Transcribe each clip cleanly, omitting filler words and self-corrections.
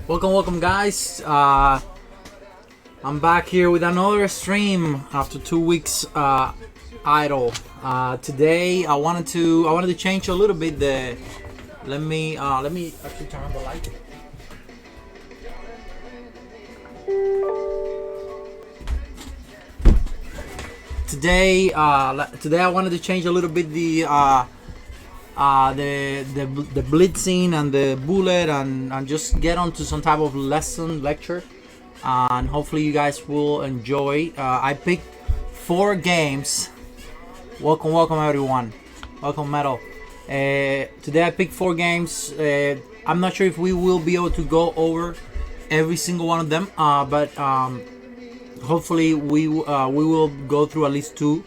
Welcome, guys. I'm back here with another stream after 2 weeks idle. Today I wanted to change a little bit the. Let me actually turn on the light. Today I wanted to change a little bit the blitzing and the bullet and just get onto some type of lecture, and hopefully you guys will enjoy. I picked 4 games. Welcome everyone. Welcome Metal. Today I picked 4 games. I'm not sure if we will be able to go over every single one of them, but hopefully we will go through at least 2,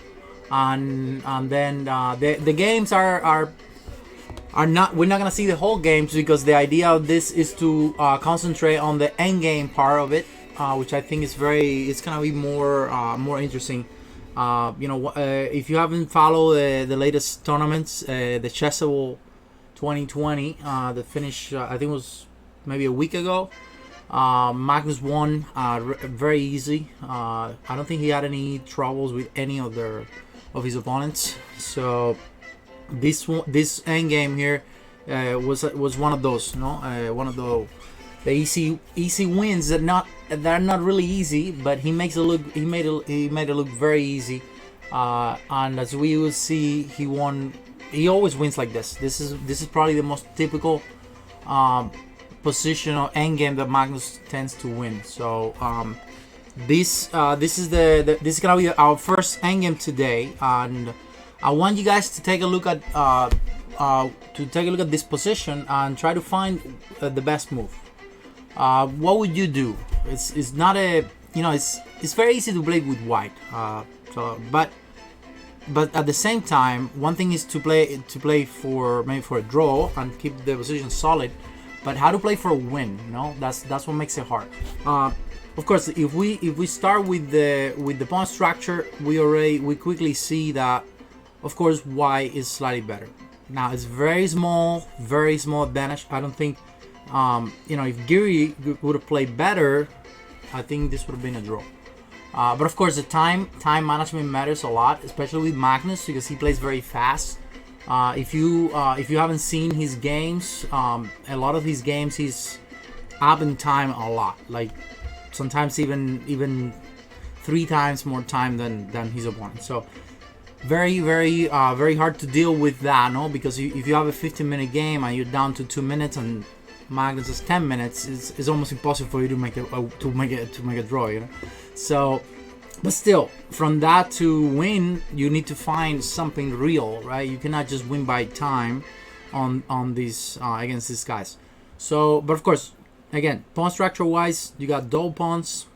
and then the games are not, we're not gonna see the whole games because the idea of this is to concentrate on the end game part of it, which I think is it's gonna be more interesting. If you haven't followed the latest tournaments, the Chessable 2020 that finished, I think it was maybe a week ago. Magnus won very easy. I don't think he had any troubles with any of his opponents. So this end game here was one of those, one of the easy wins that are not really easy, but he made it look very easy. And as we will see, he won. He always wins like this. This is probably the most typical position or end game that Magnus tends to win. So this is gonna be our first end game today, and I want you guys to take a look at this position and try to find the best move. What would you do? It's not a it's very easy to play with white. But at the same time, one thing is to play for maybe for a draw and keep the position solid. But how to play for a win? That's what makes it hard. Of course, if we start with the pawn structure, we quickly see that, of course, white is slightly better. Now it's very small advantage. I don't think if Giri would have played better, I think this would have been a draw. But of course, the time management matters a lot, especially with Magnus, because he plays very fast. If you haven't seen his games, a lot of his games he's up in time a lot, like sometimes even 3 times more time than his opponent. So very hard to deal with that, because if you have a 15-minute game and you're down to 2 minutes and Magnus is 10 minutes, it's almost impossible for you to make a draw, So, but still, from that to win, you need to find something real, right? You cannot just win by time on these against these guys. So, but of course, again, pawn structure wise, you got double pawns,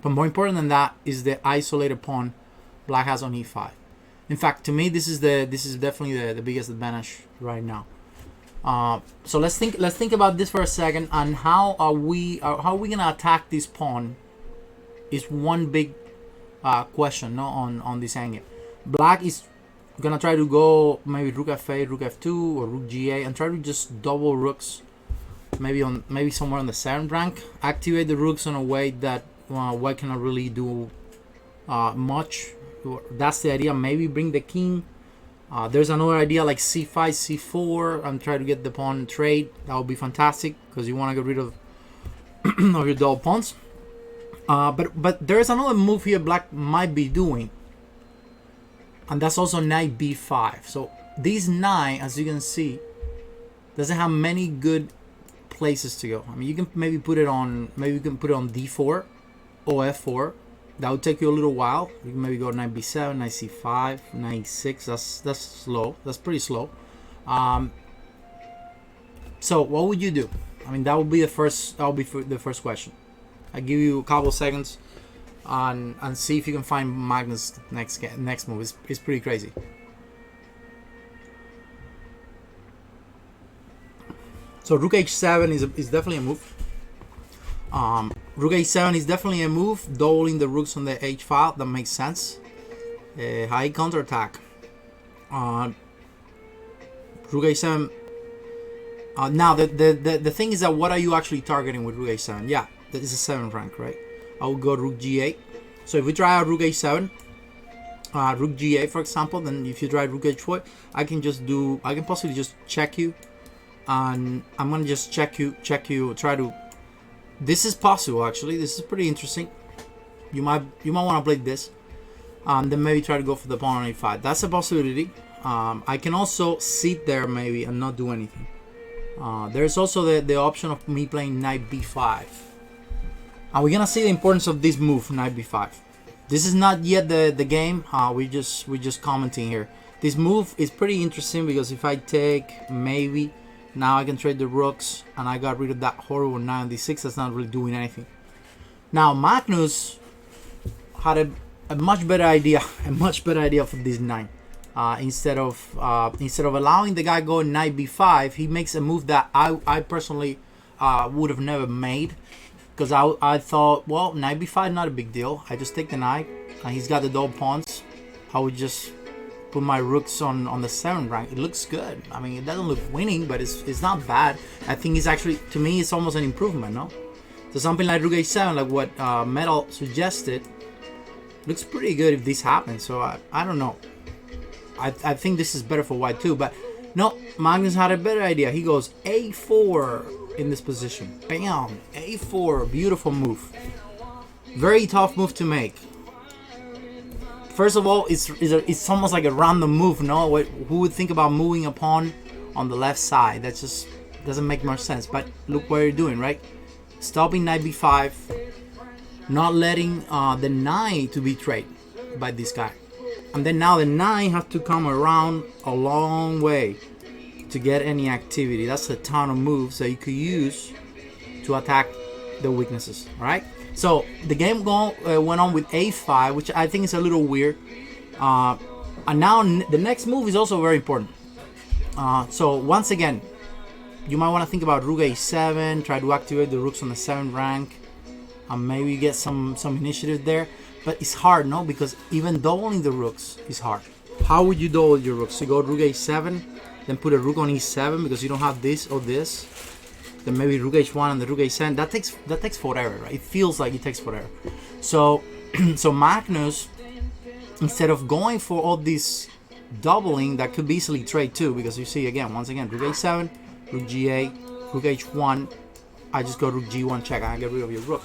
but more important than that is the isolated pawn Black has on e5. In fact, to me, this is definitely the biggest advantage right now. So let's think about this for a second, and how are we gonna attack this pawn is one big question on this angle. Black is gonna try to go maybe rook f8, rook f2, or rook g8, and try to just double rooks, maybe somewhere on the 7th rank. Activate the rooks in a way that white cannot really do much. That's the idea. Maybe bring the king. There's another idea like c5, c4, and try to get the pawn trade. That would be fantastic because you want to get rid of of your double pawns. But there's another move here Black might be doing, and that's also knight b5. So this knight, as you can see, doesn't have many good places to go. I mean, you can maybe put it on d4 or f4. That would take you a little while. You can maybe go knight b7, knight c5, knight e6. That's slow. That's pretty slow. So what would you do? I mean, that would be the first question. I give you a couple seconds and see if you can find Magnus' next move. It's pretty crazy. So rook h7 is definitely a move. Rook a7 is definitely a move. Doubling the rooks on the h file, that makes sense. High counterattack. Rook a7. Now the thing is that what are you actually targeting with Rook a7? Yeah, that is a 7th rank, right? I would go Rook g8. So if we try out Rook a7, Rook g8 for example, then if you try Rook h4, I can possibly just check you, and I'm gonna just check you, try to. This is possible actually. This is pretty interesting. You might want to play this, then maybe try to go for the pawn on a5. That's a possibility. I can also sit there maybe and not do anything. There's also the option of me playing knight b5. And we're gonna see the importance of this move, knight b5. This is not yet the game. We're just commenting here. This move is pretty interesting because if I take, maybe now I can trade the rooks, and I got rid of that horrible knight on d6. That's not really doing anything. Now Magnus had a much better idea, for this knight. Instead of allowing the guy going knight b5, he makes a move that I personally would have never made, because I thought, well, knight b5 not a big deal. I just take the knight, and he's got the double pawns. I would just put my rooks on the 7th rank. It looks good. I mean, it doesn't look winning, but it's not bad. I think it's actually, to me, it's almost an improvement, no? So something like Rook a7, like what Metal suggested, looks pretty good if this happens. So I don't know. I think this is better for white too, but no, Magnus had a better idea. He goes a4 in this position. Bam, a4, beautiful move. Very tough move to make. First of all, it's almost like a random move, no? Who would think about moving a pawn on the left side? That just doesn't make much sense. But look what you're doing, right? Stopping knight b5, not letting the knight to be traded by this guy. And then now the knight has to come around a long way to get any activity. That's a ton of moves that you could use to attack the weaknesses, right? So the game went on with a5, which I think is a little weird. And now the next move is also very important. So once again, you might want to think about Rook a7, try to activate the rooks on the 7th rank, and maybe get some initiative there. But it's hard, no? Because even doubling the rooks is hard. How would you double your rooks? You go Rook a7, then put a rook on e7 because you don't have this or this. Then maybe Rook h1 and the Rook a7. That takes forever, right? It feels like it takes forever. So, so Magnus, instead of going for all this doubling, that could be easily trade too, because you see once again, Rook a7, Rook g8, Rook h1. I just go Rook g1 check. I get rid of your rook.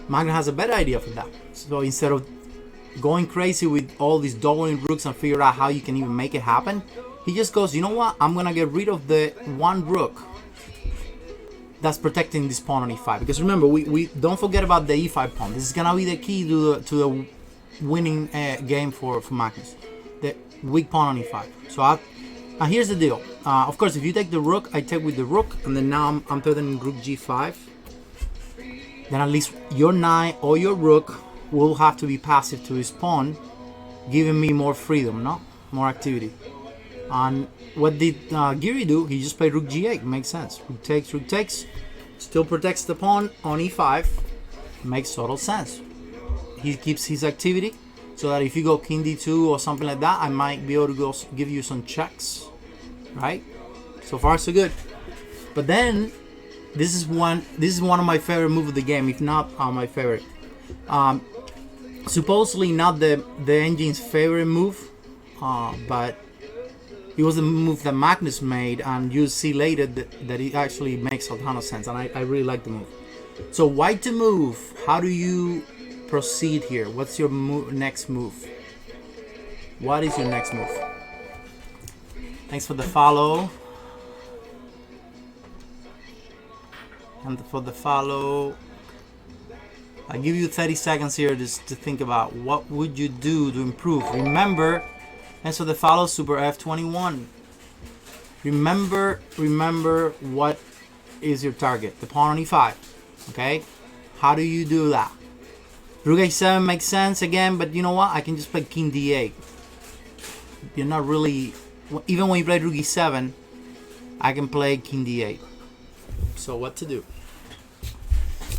Magnus has a better idea for that. So instead of going crazy with all these doubling rooks and figure out how you can even make it happen, he just goes, you know what? I'm gonna get rid of the one rook that's protecting this pawn on e5. Because remember, we don't forget about the e5 pawn. This is gonna be the key to the winning game for Magnus. The weak pawn on e5. So here's the deal. Of course, if you take the rook, I take with the rook, and then now I'm threatening rook g5. Then at least your knight or your rook will have to be passive to his pawn, giving me more freedom, no? More activity. And what did Giri do? He just played rook g8. Makes sense. Rook takes. Still protects the pawn on e5. Makes total sense. He keeps his activity, so that if you go king d2 or something like that, I might be able to go give you some checks, right? So far so good. But then this is one of my favorite moves of the game, if not my favorite. Supposedly not the engine's favorite move, but it was a move that Magnus made, and you'll see later that it actually makes a ton of sense, and I really like the move. So white to move. How do you proceed here? What's your next move? What is your next move? Thanks for the follow. And for the follow, I'll give you 30 seconds here just to think about what would you do to improve. Remember, and so the follow Super F21. Remember what is your target? The pawn on e5. Okay? How do you do that? Rook a7 makes sense again, but you know what? I can just play king d8. You're not really, even when you play rook e7, I can play king d8. So what to do?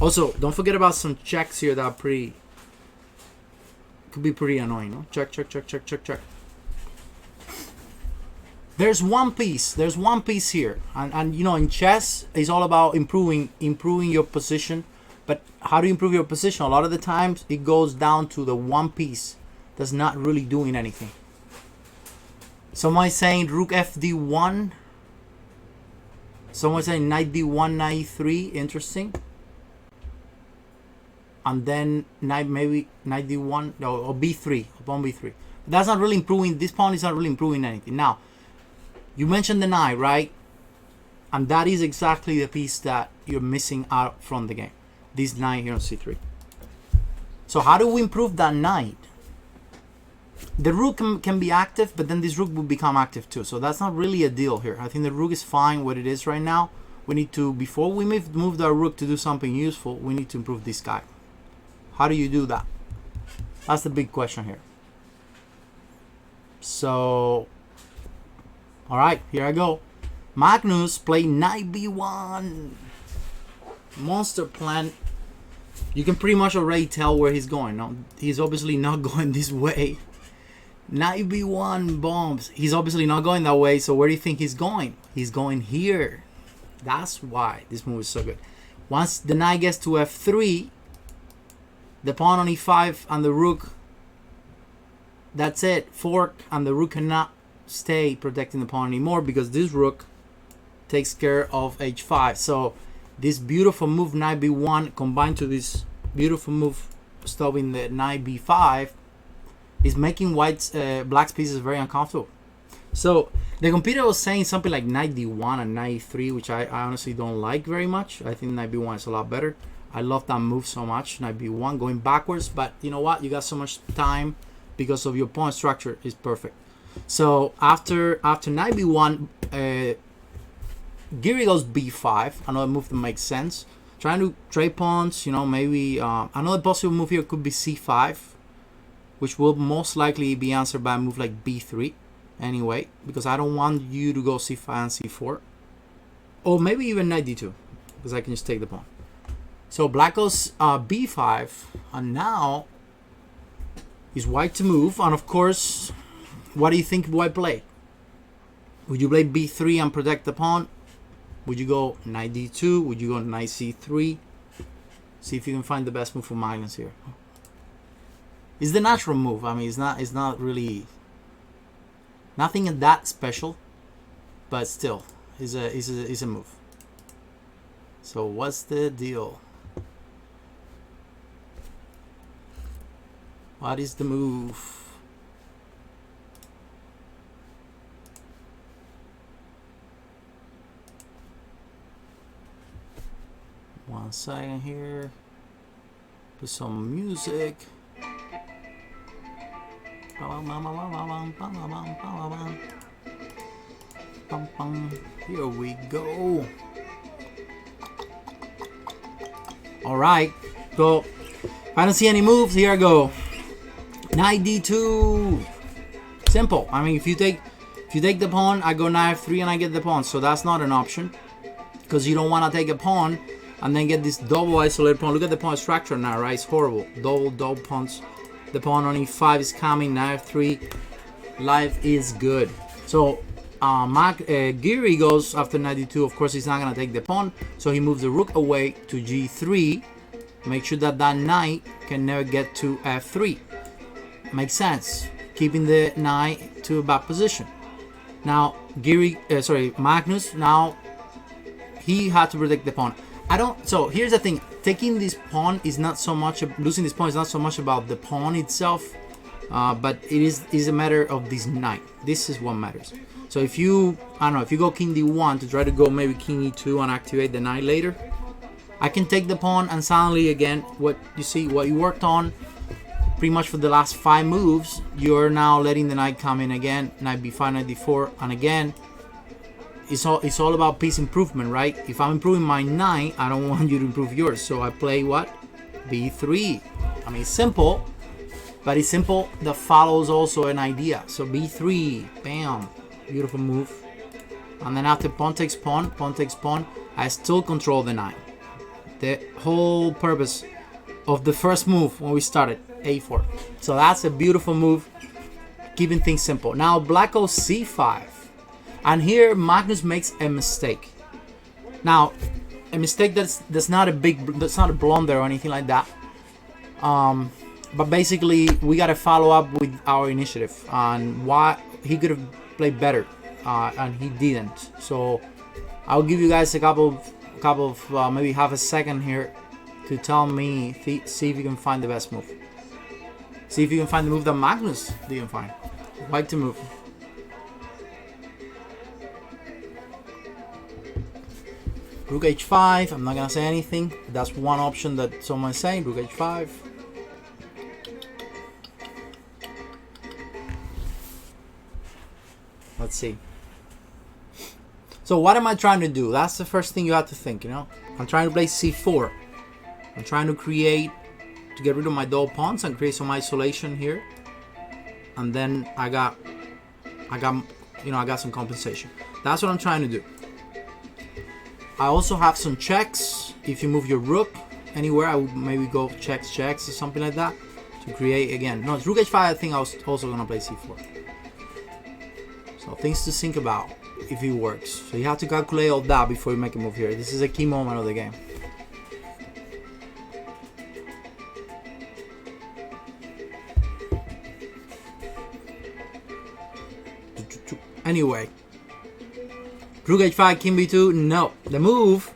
Also, don't forget about some checks here that are could be pretty annoying. No? Check, check, check, check, check, check. There's one piece here, and you know, in chess it's all about improving your position. But how do you improve your position? A lot of the times it goes down to the one piece that's not really doing anything. Someone is saying rook fd1. Someone saying knight d1, knight e3. Interesting. And then maybe knight d1 or b3, pawn b3. That's not really improving. This pawn is not really improving anything. Now, you mentioned the knight, right? And that is exactly the piece that you're missing out from the game. This knight here on c3. So how do we improve that knight? The rook can be active, but then this rook will become active too. So that's not really a deal here. I think the rook is fine what it is right now. We need to, before we move the rook to do something useful, we need to improve this guy. How do you do that? That's the big question here. So, all right, here I go. Magnus played knight b1. Monster plan. You can pretty much already tell where he's going. No? He's obviously not going this way. Knight b1 bombs. He's obviously not going that way. So where do you think he's going? He's going here. That's why this move is so good. Once the knight gets to f3, the pawn on e5 and the rook, that's it. Fork, and the rook cannot stay protecting the pawn anymore because this rook takes care of h5. So this beautiful move knight b1 combined to this beautiful move stopping the knight b5 is making black's pieces very uncomfortable. So the computer was saying something like knight d1 and knight e3, which I honestly don't like very much. I think knight b1 is a lot better. I love that move so much, knight b1 going backwards, but you know what? You got so much time because of your pawn structure is perfect. So after knight b1, Giri goes b5, another move that makes sense. Trying to trade pawns, you know, maybe another possible move here could be c5, which will most likely be answered by a move like b3 anyway, because I don't want you to go c5 and c4. Or maybe even knight d2, because I can just take the pawn. So black goes b5, and now is white to move. And of course, what do you think white play? Would you play b3 and protect the pawn? Would you go knight d2? Would you go knight c3? See if you can find the best move for Magnus here. It's the natural move. I mean, it's not really nothing that special, but still, is a move. So what's the deal? What is the move? One second here. Put some music. Here we go. All right. So if I don't see any moves, here I go. Knight d2. Simple. I mean, if you take the pawn, I go knight f3 and I get the pawn. So that's not an option, because you don't want to take a pawn and then get this double isolated pawn. Look at the pawn structure now, right? It's horrible. Double pawns. The pawn on e5 is coming. Knight f3. Life is good. So Giri goes after knight d2. Of course, he's not gonna take the pawn, so he moves the rook away to g3. Make sure that knight can never get to f3. Makes sense. Keeping the knight to a bad position. Now Magnus. Now he had to protect the pawn. So here's the thing. Taking this pawn is not so much. Losing this pawn is not so much about the pawn itself, but it is a matter of this knight. This is what matters. So if you go king d1 to try to go maybe king e2 and activate the knight later, I can take the pawn and suddenly again what you worked on pretty much for the last 5 moves, you're now letting the knight come in again. Knight b5, knight d4, and again it's all about piece improvement, right? If I'm improving my knight, I don't want you to improve yours, so I play what? b3. I mean, it's simple, but it's simple that follows also an idea. So b3, bam, beautiful move. And then after pawn takes pawn, I still control the knight. the whole purpose of the first move when we started, a4. So that's a beautiful move, keeping things simple. Now black goes c5, and here Magnus makes a mistake. Now, a mistake that's not a blunder or anything like that. But basically, we gotta follow up with our initiative, and why he could have played better, and he didn't. So I'll give you guys a couple of maybe half a second here to tell me, see if you can find the best move. See if you can find the move that Magnus didn't find. White to move. Rook h5. I'm not gonna say anything. That's one option that someone's saying. Rook h5. Let's see. So what am I trying to do? That's the first thing you have to think, you know. I'm trying to play c4. I'm trying to get rid of my dull pawns and create some isolation here. And then I got some compensation. That's what I'm trying to do. I also have some checks. If you move your rook anywhere, I would maybe go checks or something like that to create again. No, it's rook h5. I think I was also gonna play c4. So things to think about if it works. So you have to calculate all that before you make a move here. This is a key moment of the game. Anyway, rook h5, king b2. No, the move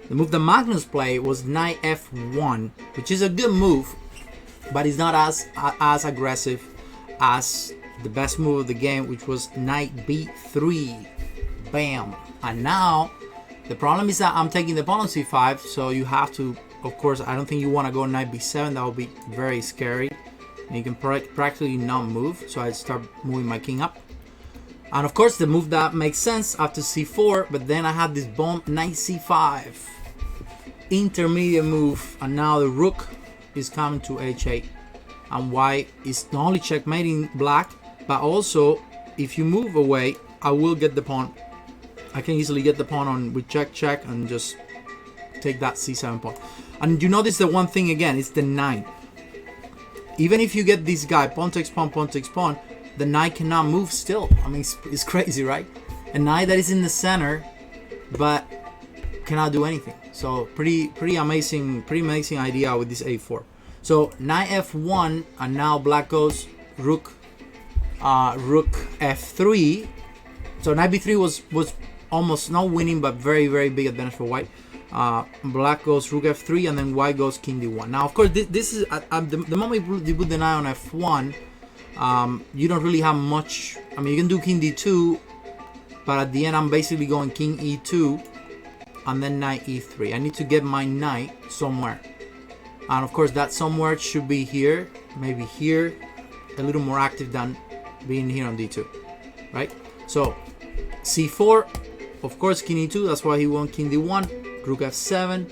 that Magnus played was knight f1, which is a good move, but it's not as aggressive as the best move of the game, which was knight b3. Bam. And now the problem is that I'm taking the pawn on c5, so you have to, of course, I don't think you want to go knight b7. That would be very scary, and you can practically not move. So I start moving my king up. And of course, the move that makes sense after c4, but then I have this bomb, knight c5. Intermediate move, and now the rook is coming to h8. And white is not only checkmating black, but also, if you move away, I will get the pawn. I can easily get the pawn on with check and just take that c7 pawn. And you notice the one thing again, it's the knight. Even if you get this guy, pawn takes pawn, the knight cannot move still. I mean, it's crazy, right? A knight that is in the center, but cannot do anything. So pretty amazing idea with this a4. So knight f1, and now black goes rook f3. So knight b3 was almost not winning, but very big advantage for white. Black goes rook f3, and then white goes king d1. Now, of course, this is at the moment you put the knight on f1. You don't really have much. I mean, you can do king d2, but at the end I'm basically going king e2 and then knight e3. I need to get my knight somewhere, and of course that somewhere should be here, maybe here, a little more active than being here on d2, right? So c4, of course, king e2. That's why he won king d1, rook f7.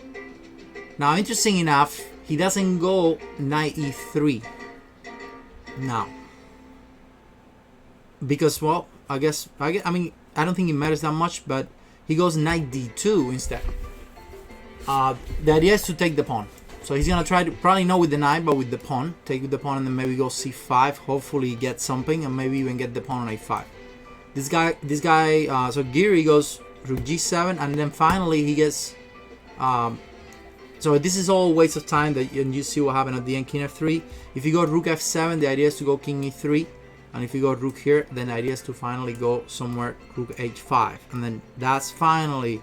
Now, interesting enough, he doesn't go knight e3 now. Because, well, I mean, I don't think it matters that much, but he goes knight d2 instead. The idea is to take the pawn. So he's going to try to, probably not with the knight, but with the pawn. Take with the pawn and then maybe go c5. Hopefully get something and maybe even get the pawn on a5. This guy, so Giri goes rook g7, and then finally he gets, so this is all waste of time, and you see what happened at the end, king f3. If you go rook f7, the idea is to go king e3. And if you go rook here, then the idea is to finally go somewhere rook h5. And then that's finally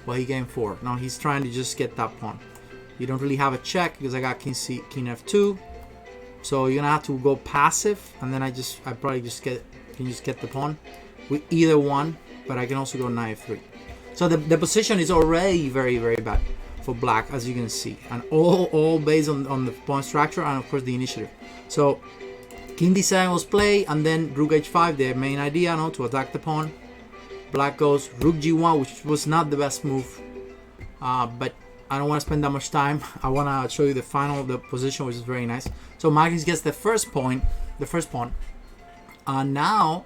what he came for. Now he's trying to just get that pawn. You don't really have a check because I got king f2. So you're gonna have to go passive, and then I probably just get the pawn with either one, but I can also go knight f3. So the position is already very bad for black, as you can see, and all based on the pawn structure and of course the initiative. So king d7 was played, and then rook h5, the main idea, no, to attack the pawn. Black goes rook g1, which was not the best move, but I don't want to spend that much time. I want to show you the position, which is very nice. So Magnus gets the first pawn, and now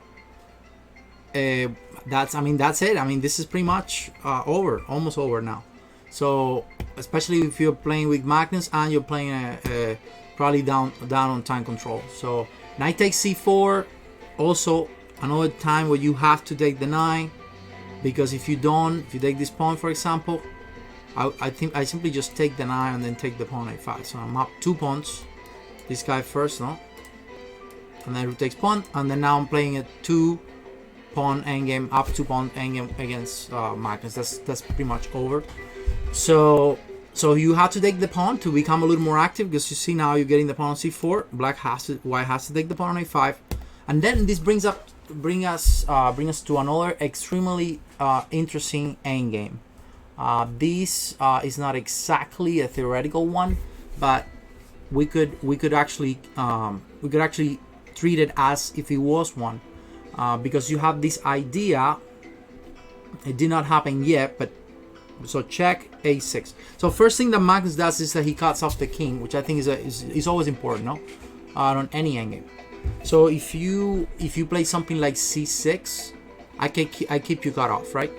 that's it. I mean, this is pretty much over, almost over now. So especially if you're playing with Magnus and you're playing a probably down on time control. So knight takes c4, also another time where you have to take the knight, because if you take this pawn, for example, I think I simply just take the knight and then take the pawn a5. So I'm up 2 pawns. This guy first, no? And then rook takes pawn, and then now I'm playing a 2 pawn endgame, up 2 pawn endgame against Magnus. That's pretty much over. So you have to take the pawn to become a little more active, because you see now you're getting the pawn on c4. White has to take the pawn on a5, and then this brings us to another extremely interesting endgame. This is not exactly a theoretical one, but we could actually treat it as if it was one, because you have this idea. It did not happen yet, but so check a6. So first thing that Magnus does is that he cuts off the king, which I think is always important, no, on any endgame. So if you play something like c6, I keep you cut off, right?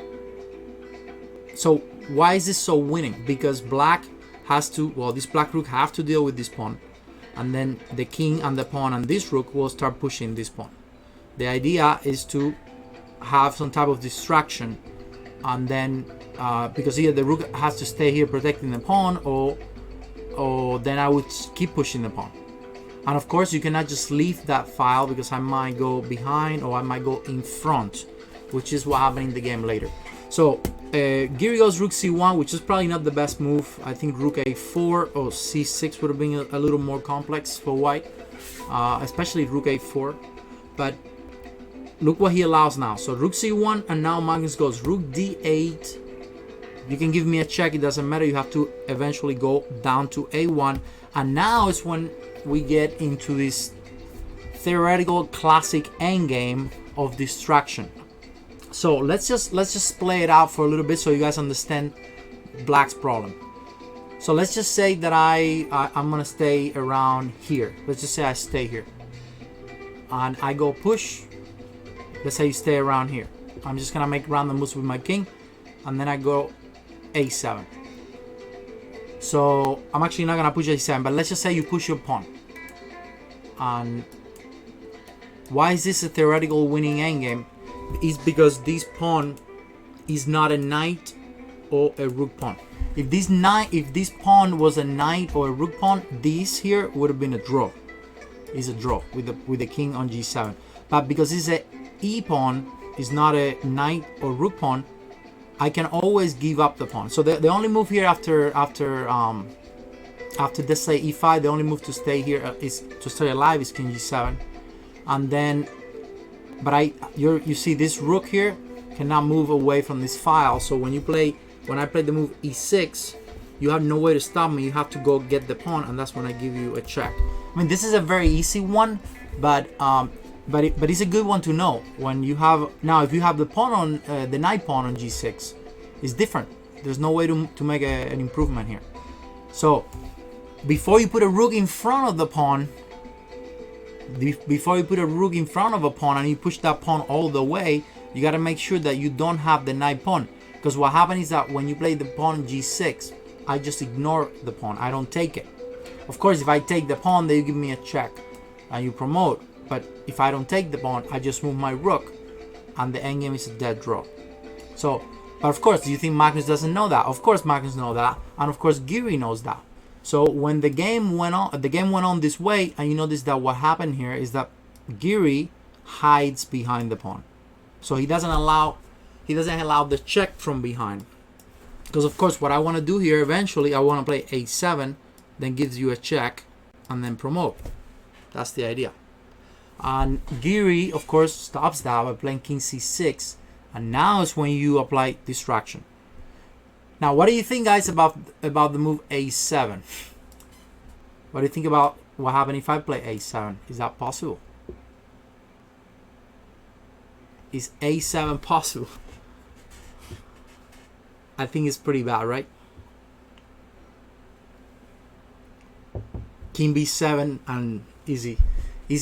So why is this so winning? Because black has to, this black rook have to deal with this pawn, and then the king and the pawn and this rook will start pushing this pawn. The idea is to have some type of distraction, and then because here the rook has to stay here protecting the pawn, or then I would keep pushing the pawn. And of course you cannot just leave that file, because I might go behind or I might go in front, which is what happened in the game later. So Giri goes rook c1, which is probably not the best move. I think rook a4 or c6 would have been a little more complex for white, especially rook a4. But look what he allows now. So rook c1, and now Magnus goes rook d8. You can give me a check, it doesn't matter. You have to eventually go down to a1, and now is when we get into this theoretical classic endgame of distraction. So let's just play it out for a little bit so you guys understand black's problem. So let's just say that I'm gonna stay around here. Let's just say I stay here, and I go push. Let's say you stay around here. I'm just gonna make random moves with my king, and then I go a7. So I'm actually not gonna push a7, but let's just say you push your pawn. And why is this a theoretical winning endgame? Is because this pawn is not a knight or a rook pawn. If this pawn was a knight or a rook pawn, this here would have been a draw. It's a draw with the king on g7. But because it's a e pawn, is not a knight or rook pawn, I can always give up the pawn. So the only move here after let's say e5, the only move to stay here is to stay alive is king g7, and then you see this rook here cannot move away from this file. So when I play the move e6, you have no way to stop me. You have to go get the pawn, and that's when I give you a check. I mean, this is a very easy one, but it's a good one to know. When you have now, if you have the pawn on the knight pawn on g6, it's different. There's no way to make an improvement here. So before you put a rook in front of the pawn, before you put a rook in front of a pawn and you push that pawn all the way, you got to make sure that you don't have the knight pawn. Because what happens is that when you play the pawn on g6, I just ignore the pawn. I don't take it. Of course, if I take the pawn, then you give me a check and you promote. But if I don't take the pawn, I just move my rook, and the endgame is a dead draw. So, but of course, do you think Magnus doesn't know that? Of course Magnus knows that, and of course Giri knows that. So when the game went on this way, and you notice that what happened here is that Giri hides behind the pawn. So he doesn't allow the check from behind. Because of course what I want to do here eventually, I want to play a7, then gives you a check, and then promote. That's the idea. And Giri of course stops that by playing king c6, and now is when you apply distraction. Now, what do you think, guys, about the move a7? What do you think about what happened if I play a7? Is that possible? Is a7 possible? I think it's pretty bad, right? King b7 and easy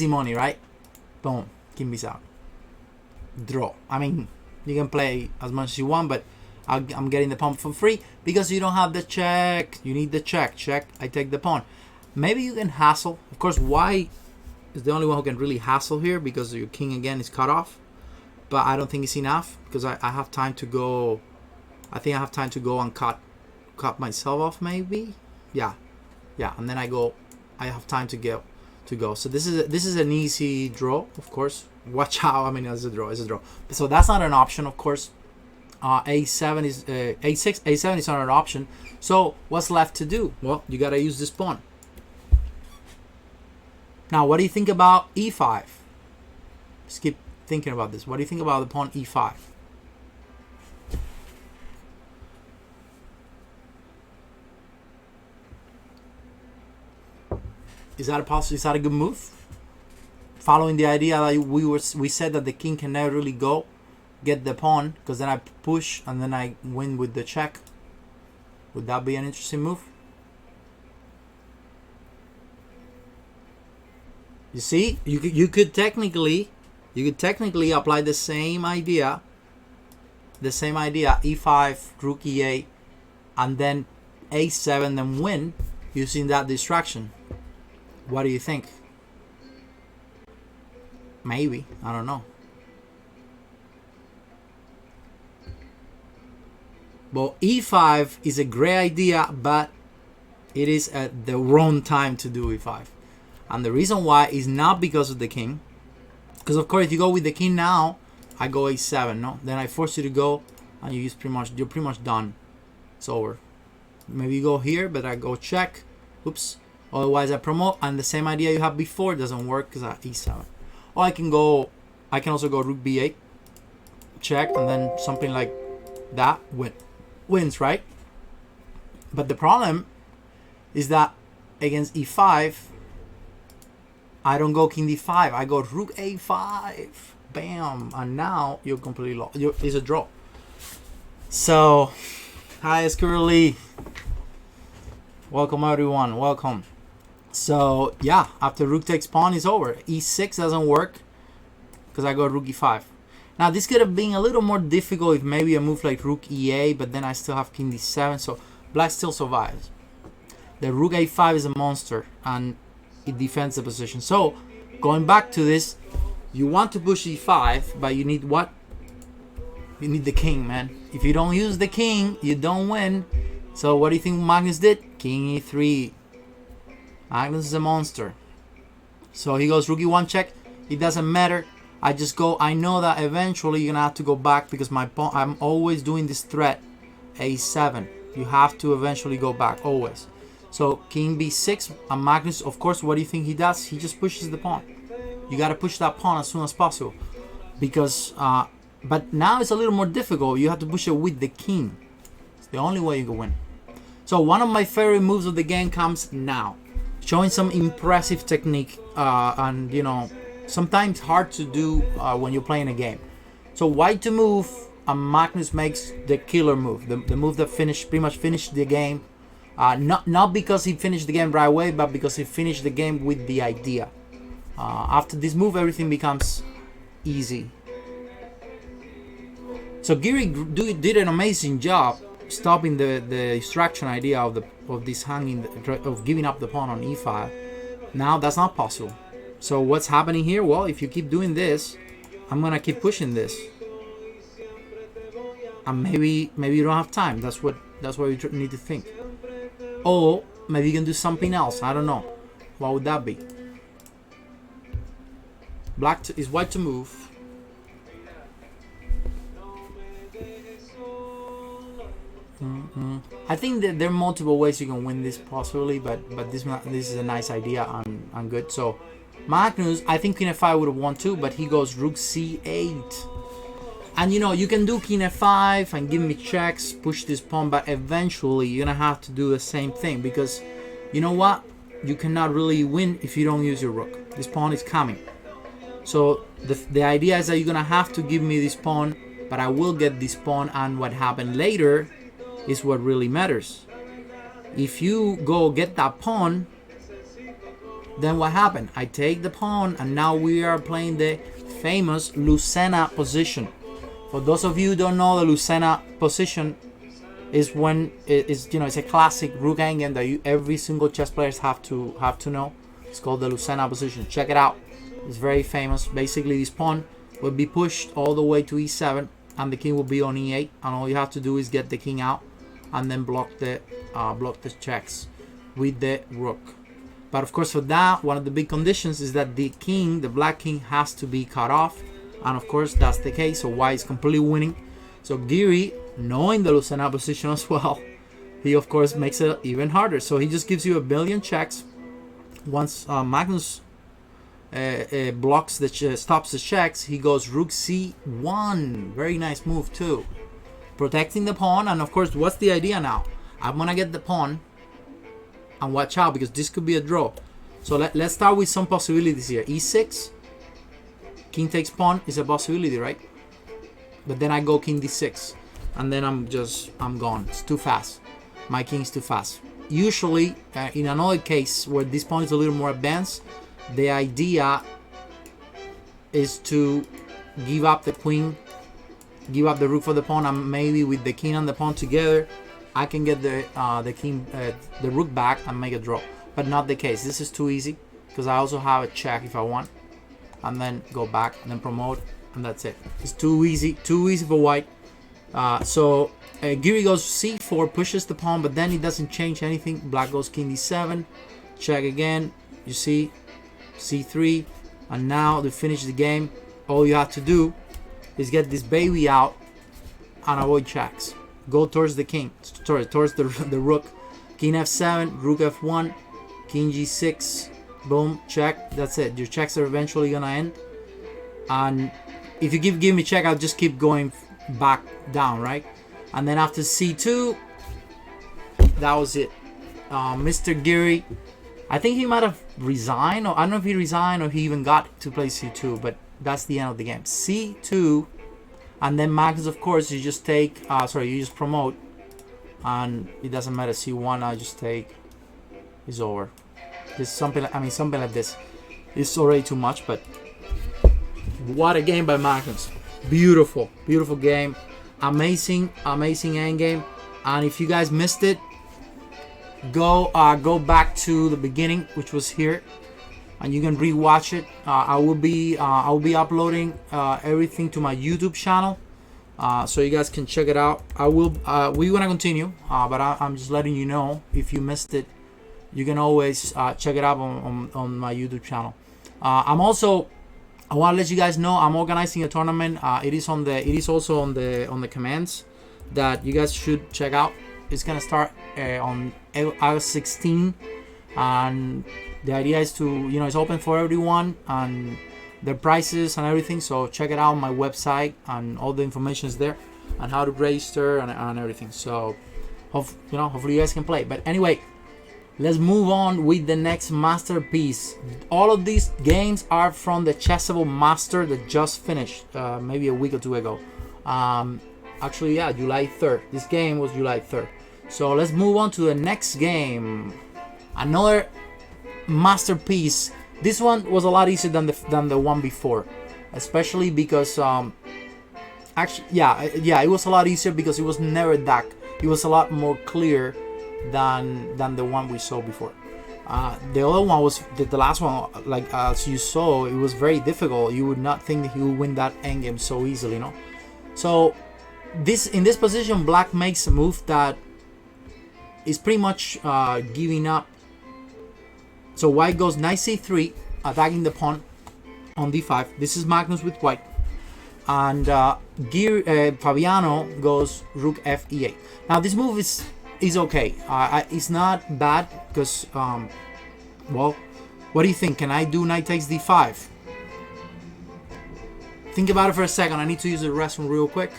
money, right? Boom, king b7. Draw. I mean, you can play as much as you want, but I'm getting the pawn for free because you don't have the check. You need the check. Check, I take the pawn. Maybe you can hassle. Of course, white is the only one who can really hassle here because your king again is cut off. But I don't think it's enough because I have time to go. I think I have time to go and cut myself off maybe. Yeah, and then I have time to go. So this is an easy draw, of course. Watch out. I mean, it's a draw. So that's not an option, of course. A7 is A6. A7 is not an option. So what's left to do? Well, you gotta use this pawn. Now, what do you think about E5? Just keep thinking about this. What do you think about the pawn E5? Is that a good move? Following the idea that we said that the king can never really get the pawn, because then I push and then I win with the check. Would that be an interesting move? You see, you could technically apply the same idea, E5, rook E8, and then A7, then win using that distraction. What do you think? Maybe, I don't know. Well, E5 is a great idea, but it is at the wrong time to do E5. And the reason why is not because of the king. Because of course, if you go with the king now, I go A7, no? Then I force you to go, and you're pretty much done. It's over. Maybe you go here, but I go check. Oops. Otherwise, I promote, and the same idea you have before doesn't work because I E7. Or I can also go rook B8, check, and then something like that wins, right? But the problem is that against E5, I don't go king D5. I go rook A5. Bam. And now you're completely lost. It's a draw. So, hi, Curly. Welcome, everyone. Welcome. So, yeah, after rook takes pawn, it's over. E6 doesn't work because I go rook E5. Now, this could have been a little more difficult if maybe a move like rook E8, but then I still have king D7, so black still survives. The rook A5 is a monster, and it defends the position. So, going back to this, you want to push E5, but you need what? You need the king, man. If you don't use the king, you don't win. So, what do you think Magnus did? King E3. Magnus is a monster. So, he goes rook E1 check. It doesn't matter. I just go. I know that eventually you're gonna have to go back because my pawn. I'm always doing this threat. A7. You have to eventually go back. Always. So king B6 and Magnus. Of course, what do you think he does? He just pushes the pawn. You gotta push that pawn as soon as possible because. But now it's a little more difficult. You have to push it with the king. It's the only way you can win. So one of my favorite moves of the game comes now, showing some impressive technique and sometimes hard to do when you're playing a game. So white to move, and Magnus makes the killer move, the move that pretty much finished the game. Not because he finished the game right away, but because he finished the game with the idea. After this move, everything becomes easy. So Giri did an amazing job stopping the distraction idea of this hanging, of giving up the pawn on E5. Now that's not possible. So what's happening here? Well, if you keep doing this, I'm gonna keep pushing this, and maybe you don't have time. That's what you need to think. Or maybe you can do something else. I don't know. What would that be? Black is white to move. I think that there are multiple ways you can win this possibly, but this is a nice idea and good. So Magnus, I think king f5 would have won too, but he goes rook c8. And you can do king f5 and give me checks, push this pawn, but eventually you're gonna have to do the same thing because you know what? You cannot really win if you don't use your rook. This pawn is coming. So the idea is that you're gonna have to give me this pawn, but I will get this pawn, and what happened later is what really matters. If you go get that pawn, then what happened? I take the pawn, and now we are playing the famous Lucena position. For those of you who don't know, the Lucena position is when it's a classic rook endgame that every single chess players have to know. It's called the Lucena position. Check it out. It's very famous. Basically, this pawn will be pushed all the way to e7, and the king will be on e8, and all you have to do is get the king out, and then block the checks with the rook. But of course, for that, one of the big conditions is that the king, the black king, has to be cut off, and of course that's the case. So white is completely winning. So Giri, knowing the Lucena position as well, he of course makes it even harder. So he just gives you a billion checks. Once Magnus stops the checks, he goes rook c1. Very nice move too, protecting the pawn. And of course, what's the idea now? I'm gonna get the pawn, and watch out because this could be a draw. So let's start with some possibilities here. e6, king takes pawn is a possibility, right? But then I go king d6, and then I'm gone. It's too fast. My king's too fast. Usually, in another case where this pawn is a little more advanced, the idea is to give up the queen, give up the rook for the pawn, and maybe with the king and the pawn together, I can get the rook back and make a draw. But not the case. This is too easy because I also have a check if I want, and then go back and then promote, and that's it. It's too easy for white. So Giri goes c4, pushes the pawn, but then he doesn't change anything. Black goes king d7, check again. You see, c3, and now to finish the game, all you have to do is get this baby out and avoid checks. Go towards the king, towards the rook. King f7, rook f1, king g6, boom, check. That's it. Your checks are eventually gonna end. And if you give me check, I'll just keep going back down, right? And then after c2, that was it. Mr. Giri, I think he might have resigned, or I don't know if he resigned or he even got to play c2, but that's the end of the game. c2, and then Magnus, of course, you just take, you just promote, and it doesn't matter. c1, I just take, it's over. Just something like this. It's already too much, but what a game by Magnus. Beautiful game. Amazing endgame. And if you guys missed it, go back to the beginning, which was here, and you can rewatch it. I will be uploading everything to my YouTube channel, so you guys can check it out. We're gonna continue, but I'm just letting you know, if you missed it, you can always check it out on my YouTube channel. I want to let you guys know I'm organizing a tournament. It is also on the commands that you guys should check out. It's gonna start on August 16, and the idea is to, it's open for everyone, and the prices and everything. So check it out on my website, and all the information is there, and how to register and everything. So hopefully you guys can play. But anyway, let's move on with the next masterpiece. All of these games are from the Chessable Master that just finished maybe a week or two ago. Actually, yeah, July 3rd. This game was July 3rd. So let's move on to the next game. Another masterpiece. This one was a lot easier than the one before, especially because it was a lot easier because it was never that. It was a lot more clear than the one we saw before. The other one was the last one. Like as you saw, it was very difficult. You would not think that he would win that endgame so easily, So in this position, Black makes a move that is pretty much giving up. So White goes knight c3, attacking the pawn on d5. This is Magnus with White, and Fabiano goes rook f e8. Now this move is okay. It's not bad because well, what do you think? Can I do knight takes d5? Think about it for a second. I need to use the restroom real quick,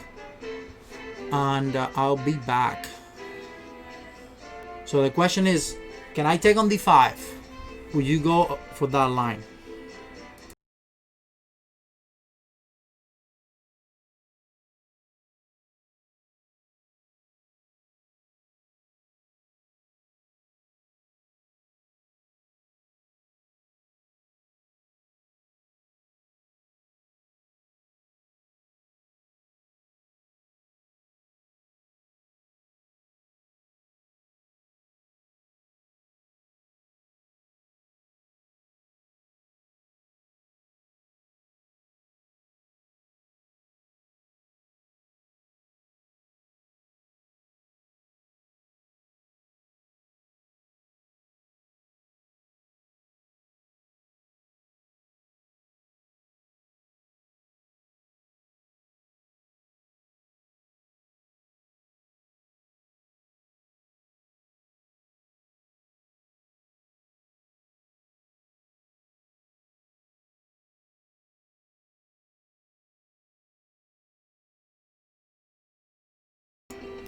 and I'll be back. So the question is, can I take on d5? Would you go for that line?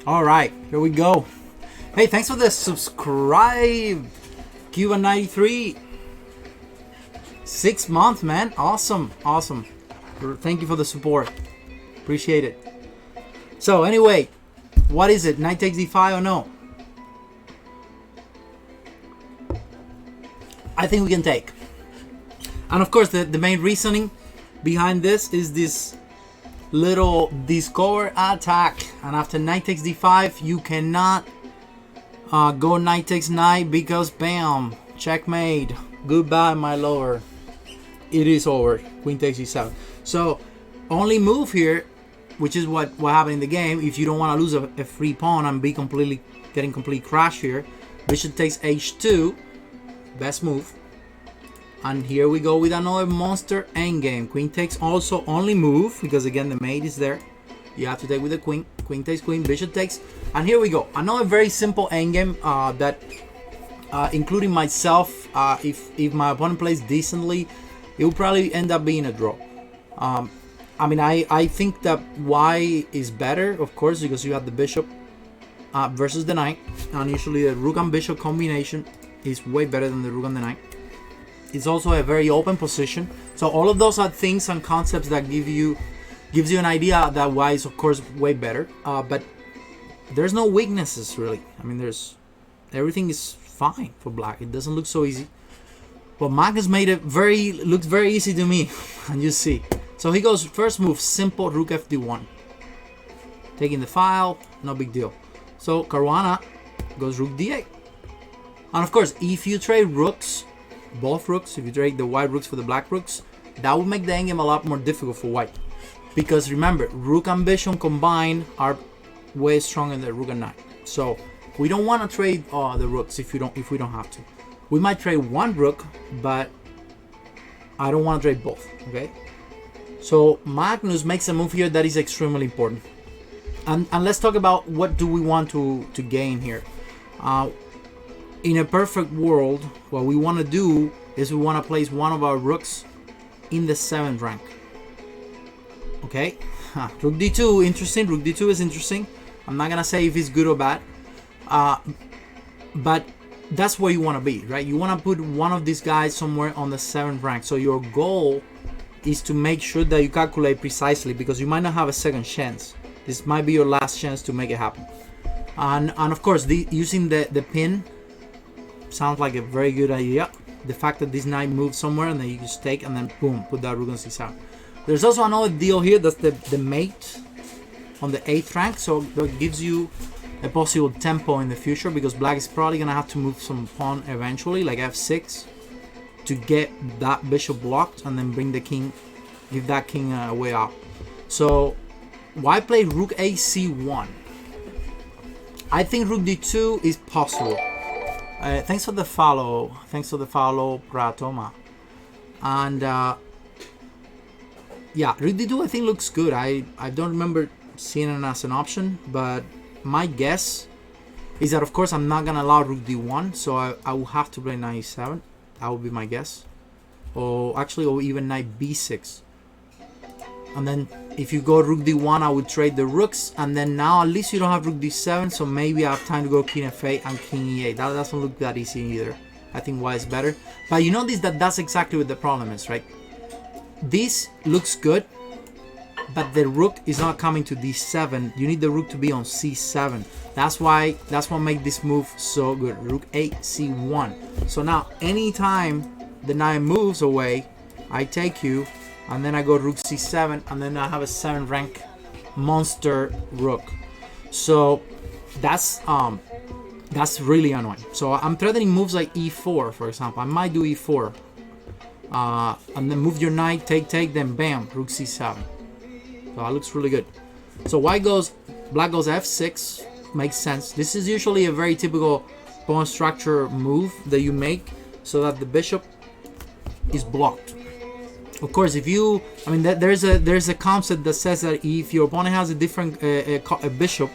All right, here we go. Hey, thanks for the subscribe, Cuba93. 6 months, man. Awesome. Thank you for the support. Appreciate it. So anyway, what is it? Knight takes d5 or no? I think we can take. And of course, the main reasoning behind this is this little discover attack. And after knight takes d5, you cannot go knight takes knight because bam, checkmate. Goodbye, my lord. It is over. Queen takes e7. So only move here, which is what happened in the game, if you don't want to lose a free pawn and be getting complete crash here. Bishop takes h2. Best move. And here we go with another monster endgame. Queen takes also only move because again the mate is there. You have to take with the queen. Queen takes queen, bishop takes. And here we go. Another very simple endgame that including myself, if my opponent plays decently, it will probably end up being a draw. I mean, I think that y is better, of course, because you have the bishop versus the knight. And usually the rook and bishop combination is way better than the rook and the knight. It's also a very open position. So all of those are things and concepts that gives you an idea that y is of course way better. But there's no weaknesses really. I mean, everything is fine for black. It doesn't look so easy. But Magnus made it looks very easy to me, and you see. So he goes first move, simple rook fd1. Taking the file, no big deal. So Caruana goes rook d8. And of course, if you trade rooks, both rooks, if you trade the white rooks for the black rooks, that would make the endgame a lot more difficult for white. Because remember, rook and bishop combined are way stronger than rook and knight. So we don't want to trade the rooks if we don't have to. We might trade one rook, but I don't want to trade both. Okay. So Magnus makes a move here that is extremely important. And let's talk about what do we want to gain here. In a perfect world, what we want to do is we want to place one of our rooks in the 7th rank. Okay, rook d2, interesting. Rook d2 is interesting. I'm not gonna say if it's good or bad, but that's where you want to be, right? You want to put one of these guys somewhere on the 7th rank. So your goal is to make sure that you calculate precisely, because you might not have a second chance. This might be your last chance to make it happen. And of course, using the pin sounds like a very good idea. The fact that this knight moves somewhere and then you just take and then boom, put that rook on c7. There's also another deal here, that's the mate on the 8th rank, so that gives you a possible tempo in the future, because black is probably gonna have to move some pawn eventually, like f6, to get that bishop blocked and then bring the king, give that king a way out. So why play rook ac1? I think rook d2 is possible. Thanks for the follow. Pratoma. And yeah, rook d2 I think looks good. I don't remember seeing it as an option, but my guess is that of course I'm not gonna allow rook d1, so I will have to play knight e7. That would be my guess. Or even knight b6. And then if you go rook d1, I would trade the rooks, and then now at least you don't have rook d7, so maybe I have time to go king f8 and king e8. That doesn't look that easy either. I think white is better. But you notice that that's exactly what the problem is, right? This looks good, but the rook is not coming to d7. You need the rook to be on c7. That's what makes this move so good. Rook c1. So now anytime the knight moves away, I take you, and then I go rook c7, and then I have a 7th rank monster rook. So that's really annoying. So I'm threatening moves like e4, for example. I might do e4, and then move your knight, take, then bam, rook c7. So that looks really good. So black goes f6, makes sense. This is usually a very typical pawn structure move that you make so that the bishop is blocked. Of course, there's a concept that says that if your opponent has a different a bishop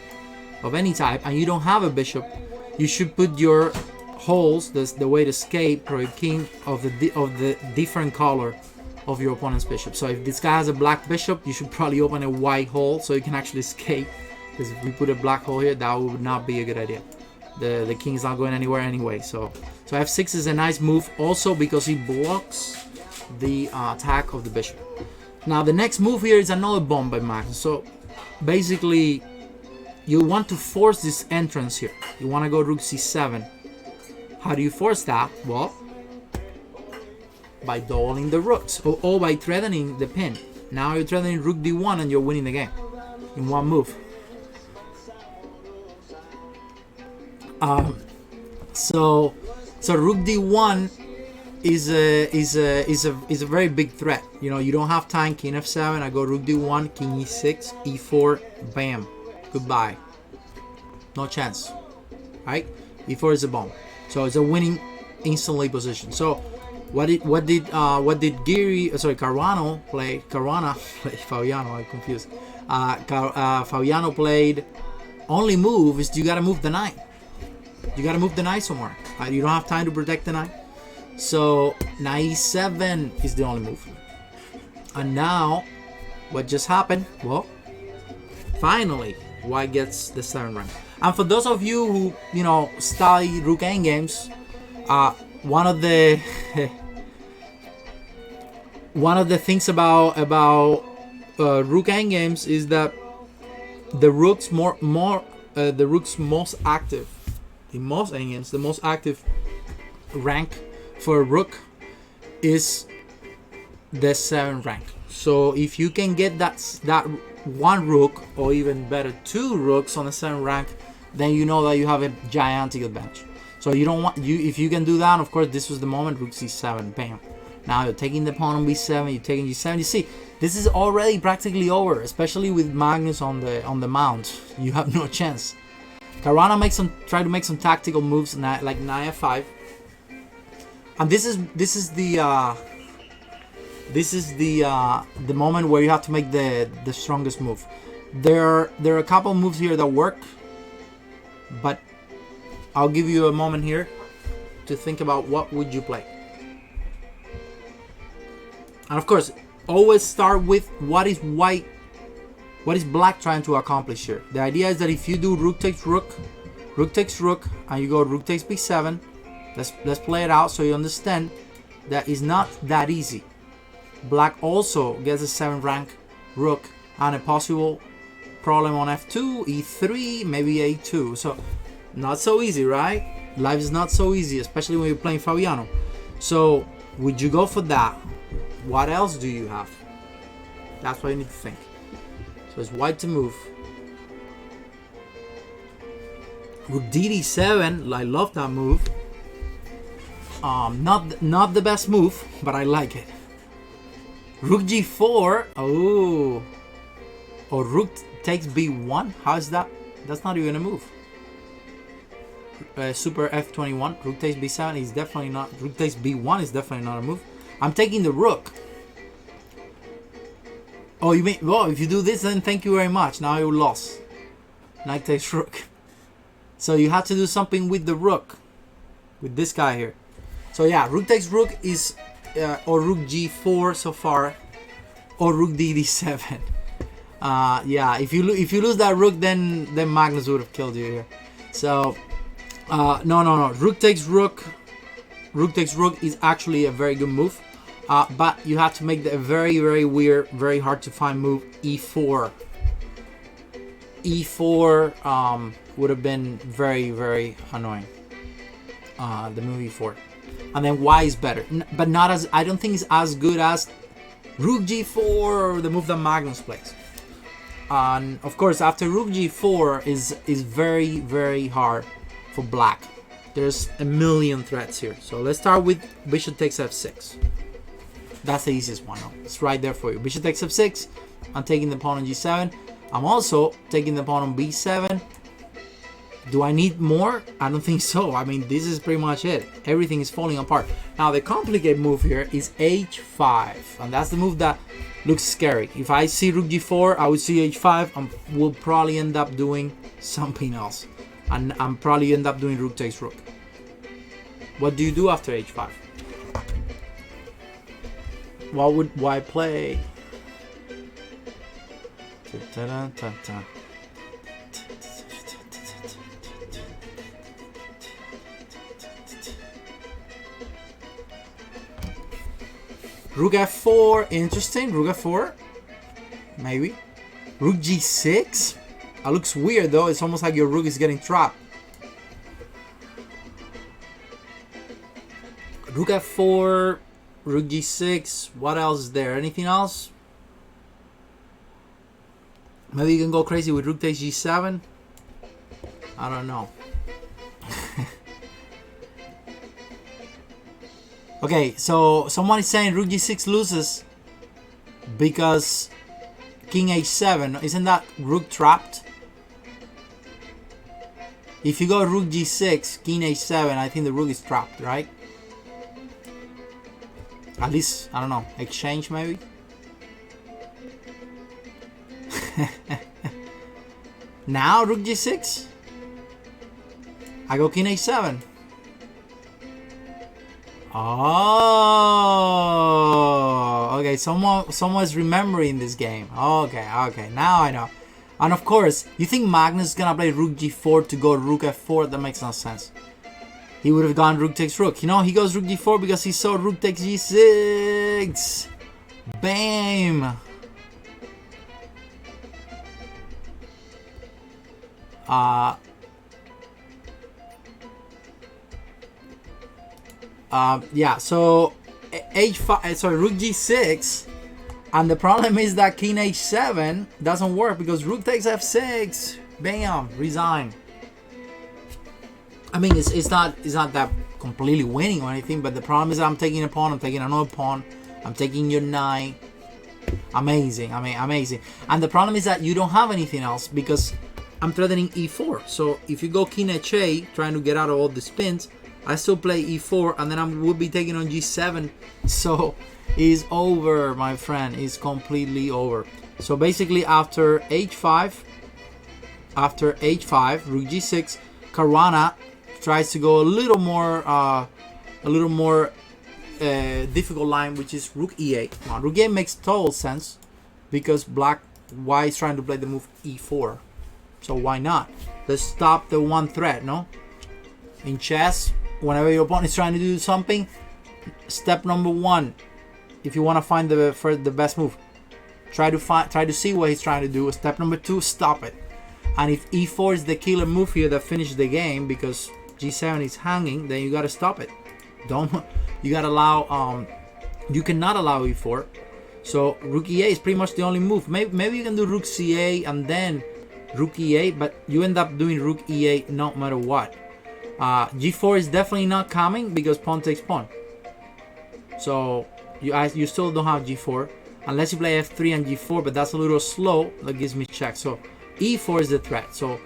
of any type and you don't have a bishop, you should put your holes, the way to escape for a king of the different color of your opponent's bishop. So if this guy has a black bishop, you should probably open a white hole so you can actually escape because if we put a black hole here, that would not be a good idea. The king is not going anywhere anyway. So f6 is a nice move also because he blocks the attack of the bishop. Now the next move here is another bomb by Magnus. So basically you want to force this entrance here. You want to go rook c7. How do you force that? Well, by doubling the rooks or by threatening the pin. Now you're threatening rook d1 and you're winning the game in one move. So rook d1 is a very big threat. You know, you don't have time. King f7. I go rook d1, king e6, e4. Bam, goodbye. No chance. Right? e4 is a bomb. So it's a winning instantly position. So what did Caruana play? Fabiano, I'm confused. Fabiano played. Only move is you gotta move the knight. You gotta move the knight somewhere. You don't have time to protect the knight. So knight e7 is the only move. And now, what just happened? Well, finally, white gets the 7th rank. And for those of you who study rook endgames, one of the things about rook endgames is that the rook's the rook's most active. In most endgames, the most active rank for a rook is the 7th rank. So if you can get that one rook, or even better 2 rooks on the 7th rank, then you know that you have a gigantic advantage. So you don't want if you can do that. Of course, this was the moment. Rook c7, bam. Now you're taking the pawn on b7. You're taking g7. You see, this is already practically over, especially with Magnus on the mount. You have no chance. Caruana try to make some tactical moves like knight f5, and this is the moment where you have to make the strongest move. There are a couple moves here that work, but I'll give you a moment here to think about what would you play. And of course, always start with what is black trying to accomplish here. The idea is that if you do rook takes rook, and you go rook takes b7, let's play it out so you understand that it's not that easy. Black also gets a 7th rank rook and a possible problem on f2, e3, maybe a2. So not so easy, right? Life is not so easy, especially when you're playing Fabiano. So would you go for that? What else do you have? That's what you need to think. So it's white to move. Rook d7, I love that move. Not the best move, but I like it. Rook g4. Oh, or rook takes b1. How is that? That's not even a move. Super f21. Rook takes b7 is definitely not. Rook takes b1 is definitely not a move. I'm taking the rook. Oh, you mean, well, if you do this, then thank you very much. Now you lost. Knight takes rook. So you have to do something with the rook, with this guy here. So yeah, rook takes rook is, or rook g4 so far, or rook d7. Yeah, if you lose that rook, then Magnus would have killed you here. So no. Rook takes rook. Rook takes rook is actually a very good move. But you have to make the very, very weird, very hard to find move, e4. E4 would have been very, very annoying. The move e4. And then y is better. But not as, I don't think it's as good as rook g4, the move that Magnus plays. And of course, after rook g4 is very, very hard for black. There's a million threats here. So let's start with bishop takes f6. That's the easiest one. It's right there for you. Bishop takes f6. I'm taking the pawn on g7. I'm also taking the pawn on b7. Do I need more? I don't think so. I mean, this is pretty much it. Everything is falling apart. Now, the complicated move here is h5. And that's the move that looks scary. If I see rook g4, I would see h5. And we'll probably end up doing something else. And I'm probably end up doing rook takes rook. What do you do after h5? What would I play? Rook f4, interesting. Rook f4, maybe. Rook g6. That looks weird though. It's almost like your rook is getting trapped. Rook f4, rook g6. What else is there? Anything else? Maybe you can go crazy with rook takes g7. I don't know. Okay, so someone is saying rook g6 loses because king h7. Isn't that rook trapped? If you go rook g6, king h7, I think the rook is trapped, right? At least, I don't know, exchange maybe? Now rook g6? I go king h7. Oh, okay. Someone's remembering this game. Okay. Now I know. And of course, you think Magnus is gonna play rook g4 to go rook f4? That makes no sense. He would have gone rook takes rook. You know, he goes rook g4 because he saw rook takes g6. Bam. Yeah, so h5, sorry, rook g6, and the problem is that king h7 doesn't work because rook takes f6. Bam, resign. I mean, it's not that completely winning or anything, but the problem is that I'm taking a pawn, I'm taking another pawn, I'm taking your knight. Amazing, I mean, amazing. And the problem is that you don't have anything else because I'm threatening e4. So if you go king h8, trying to get out of all the spins, I still play e4, and then I would be taking on g7. So it's over, my friend. It's completely over. So basically, after h5, rook g6, Caruana tries to go a little more difficult line, which is rook e8. Now, rook e8 makes total sense because white is trying to play the move e4. So why not? Let's stop the one threat, no? In chess, whenever your opponent is trying to do something, step number one, if you want to find the best move, try to see what he's trying to do. Step number two, stop it. And if e4 is the killer move here that finishes the game because g7 is hanging, then you gotta stop it. You gotta allow you cannot allow e4. So rook e8 is pretty much the only move. Maybe you can do rook c8 and then rook e8, but you end up doing rook e8 no matter what. G4 is definitely not coming because pawn takes pawn. So you still don't have G4 unless you play F3 and G4, but that's a little slow. That gives me check. So E4 is the threat. So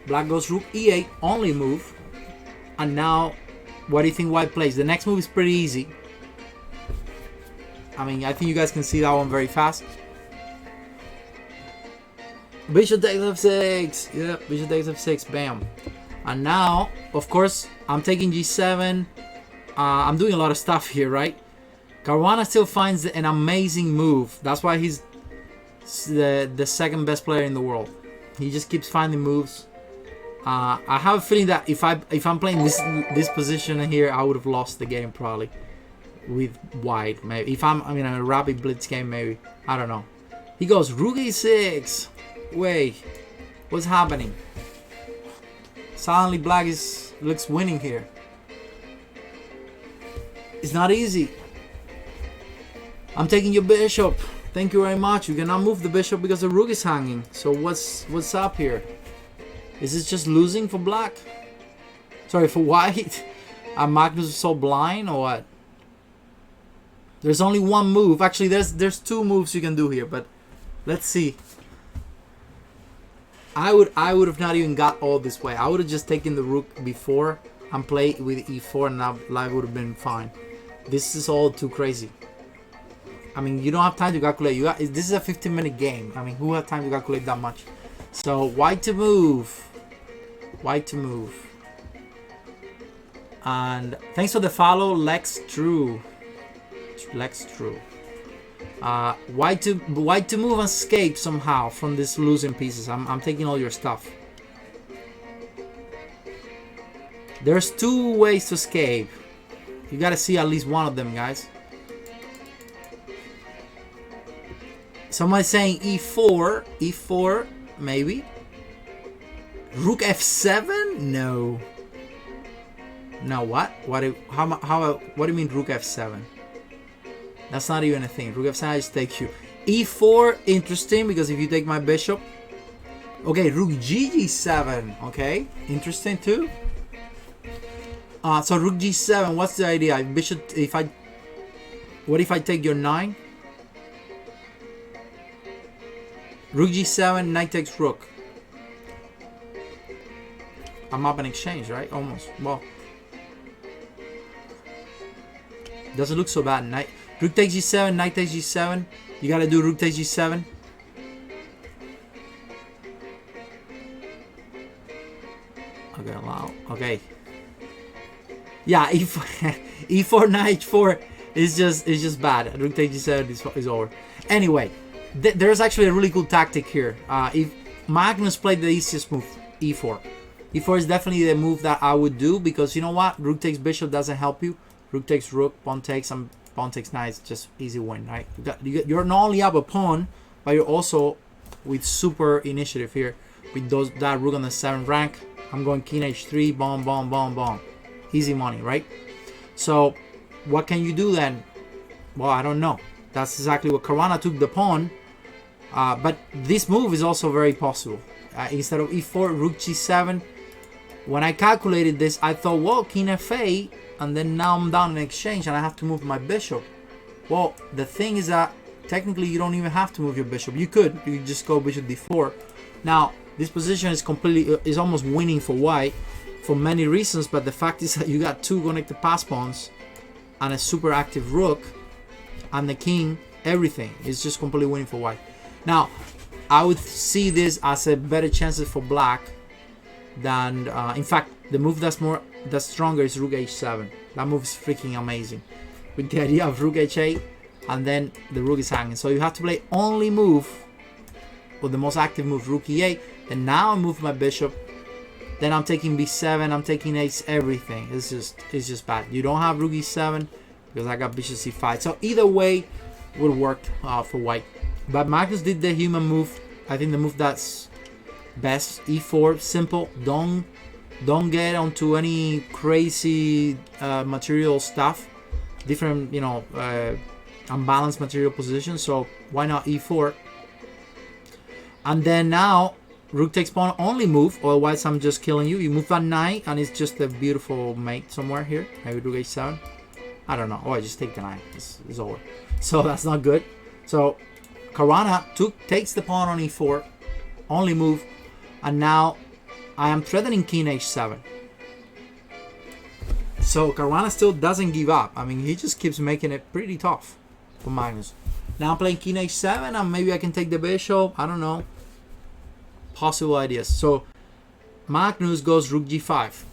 black goes rook E8, only move. And now, what do you think white plays? The next move is pretty easy. I mean, I think you guys can see that one very fast. Bishop takes F6. Yeah, bishop takes F6. Bam. And now, of course, I'm taking G7. I'm doing a lot of stuff here, right? Caruana still finds an amazing move. That's why he's the second best player in the world. He just keeps finding moves. I have a feeling that if I'm playing this position here, I would have lost the game probably with white. Maybe if I'm in a rapid blitz game, maybe. I don't know. He goes rook e6. Wait, what's happening? Suddenly black looks winning here. It's not easy. I'm taking your bishop. Thank you very much. You cannot move the bishop because the rook is hanging. So what's up here? Is this just losing for black? Sorry, for white? Magnus is so blind or what? There's only one move. Actually, there's two moves you can do here, but let's see. I would have not even got all this way. I would have just taken the rook before and played with e4, and now life would have been fine. This is all too crazy. I mean, you don't have time to calculate. This is a 15-minute game. I mean, who has time to calculate that much? So white to move. White to move. And thanks for the follow, Lex True. Lex True. White to move and escape somehow from these losing pieces. I'm taking all your stuff. There's two ways to escape. You gotta see at least one of them, guys. Somebody's saying e4, e4, maybe. Rook f7? No. No, what? What do you mean rook f7? That's not even a thing. Rook f7, I just take you. e4, interesting, because if you take my bishop. Okay, rook g7, okay, interesting too. So rook g7, what's the idea? Bishop, what if I take your 9? Rook g7, knight takes rook. I'm up in exchange, right? Almost. Well, doesn't look so bad. Knight, rook takes g7, knight takes g7. You gotta do rook takes g7. Okay, allow. Okay. Yeah, e4, e4, knight h4 is just bad. Rook takes g7 is over. Anyway, there's actually a really cool tactic here. If Magnus played the easiest move, e4. e4 is definitely the move that I would do, because you know what? Rook takes bishop doesn't help you. Rook takes rook, pawn takes, and pawn takes knight. It's just easy win, right? You're not only up a pawn, but you're also with super initiative here. With that rook on the 7th rank, I'm going king h3, bomb, bomb, bomb, bomb. Easy money, right? So what can you do then? Well, I don't know. That's exactly what Caruana took the pawn. But this move is also very possible. Instead of e4, rook g7. When I calculated this, I thought, well, king fa, and then now I'm down in exchange and I have to move my bishop. Well, the thing is that technically you don't even have to move your bishop. You could just go bishop d4. Now, this position is almost winning for white for many reasons, but the fact is that you got 2 connected pass pawns and a super active rook and the king, everything is just completely winning for white. Now, I would see this as a better chances for black than, in fact, the move that's stronger is rook h7. That move is freaking amazing. With the idea of rook h8 and then the rook is hanging. So you have to play only move, or the most active move, rook e8. Then now I move my bishop. Then I'm taking b7, I'm taking ace, everything. It's just bad. You don't have rook e7 because I got bishop c5. So either way would work for white. But Magnus did the human move. I think the move that's best. e4, simple. Don't get onto any crazy material stuff. Different, unbalanced material positions. So why not e4? And then now rook takes pawn only move, otherwise I'm just killing you. You move that knight and it's just a beautiful mate somewhere here. Maybe rook h7. I don't know. Oh, I just take the knight. It's over. So that's not good. So Caruana takes the pawn on e4, only move, and now I am threatening king h7. So Caruana still doesn't give up. I mean, he just keeps making it pretty tough for Magnus. Now I'm playing king h7 and maybe I can take the bishop. I don't know. Possible ideas. So Magnus goes rook g5.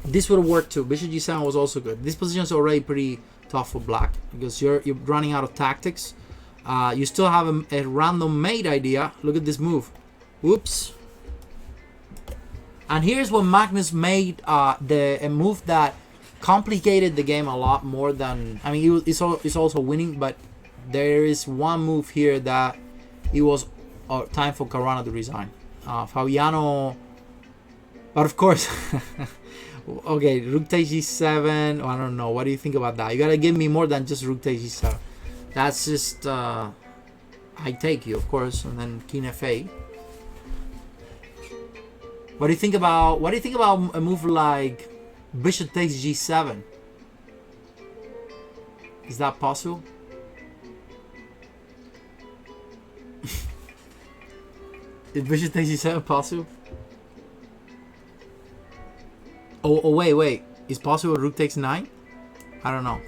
This would have worked too. Bishop g7 was also good. This position is already pretty tough for black because you're running out of tactics. You still have a random mate idea. Look at this move. Whoops. And here's when Magnus made a move that complicated the game a lot more than... I mean, it's also winning, but there is one move here that it was time for Caruana to resign. Fabiano... But of course... Okay, rook takes g7. I don't know. What do you think about that? You gotta give me more than just rook takes g7. That's just... I take you, of course, and then king fa. What do you think about a move like bishop takes g7? Is that possible? Is bishop takes g7 possible? Oh wait. Is possible rook takes 9? I don't know.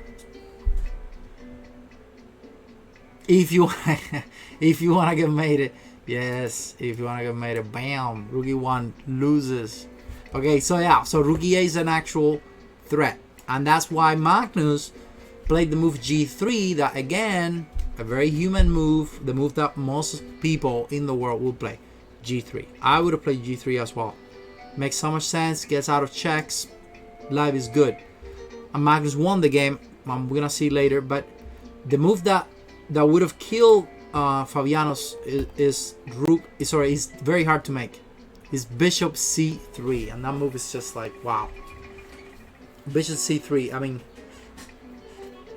If you wanna get mated. Yes, if you want to get mated, bam, rook e1 loses. Okay, so yeah, so rook e8 is an actual threat. And that's why Magnus played the move g3, that again, a very human move, the move that most people in the world will play, g3. I would have played g3 as well. Makes so much sense, gets out of checks, life is good. And Magnus won the game, we're going to see later, but the move that would have killed Fabiano's is rook. Sorry, is very hard to make. Is bishop c3, and that move is just like wow. Bishop c3. I mean,